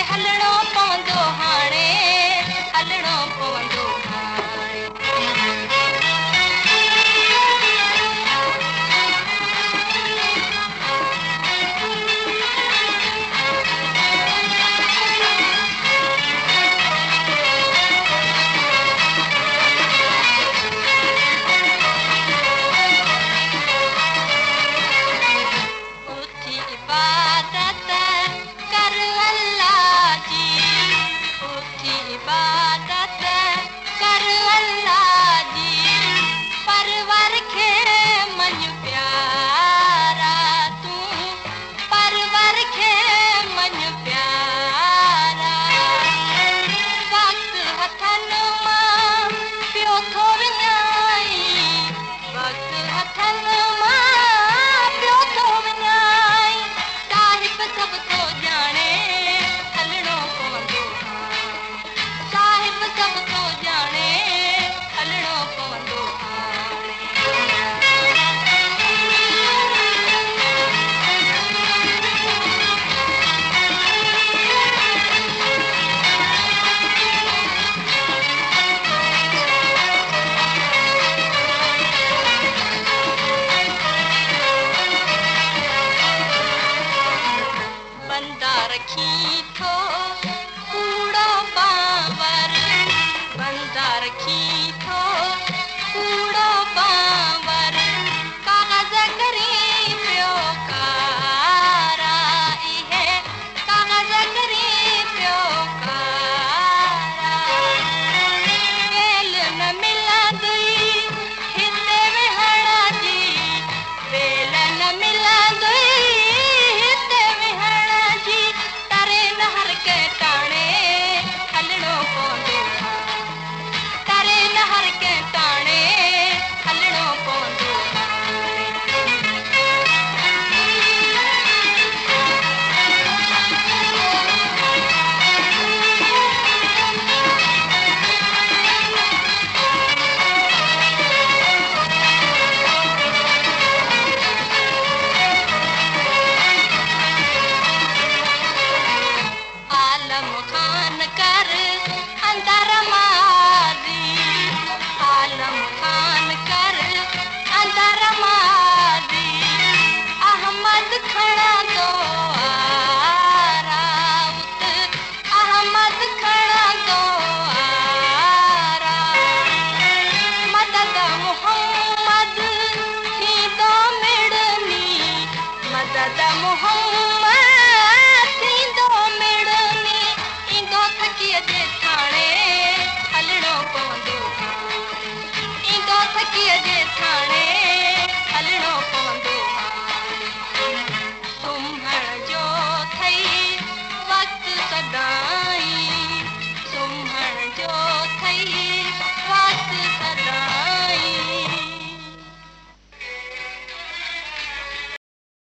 हलणो पवंदो हाणे, हलणो पवंदो हाणे। उथी इबादत कर अल्लाह जी, उथी इबादत कर अल्लाह जी, परवर खे मञ प्यारा तूं, परवर खे मञ प्यारा। वक़्तु हथनि मां पियो थो विञाई, वक़्तु हथनि मां पियो थो विञाई, साहिब सभु थो ॼाणे, हलणो पवंदो हाणे, साहिब सभु थो ॼाणे, हलणो पवंदो हाणे। बंदा रखी थो कूड़ो बावर, बंदा रखी थो कूड़ो बावर, कागज़ करी पियो कारा, इहे कागज़ करी पियो कारा। वेल न मिलंदी हिते विहण जी, वेल न मिलंदी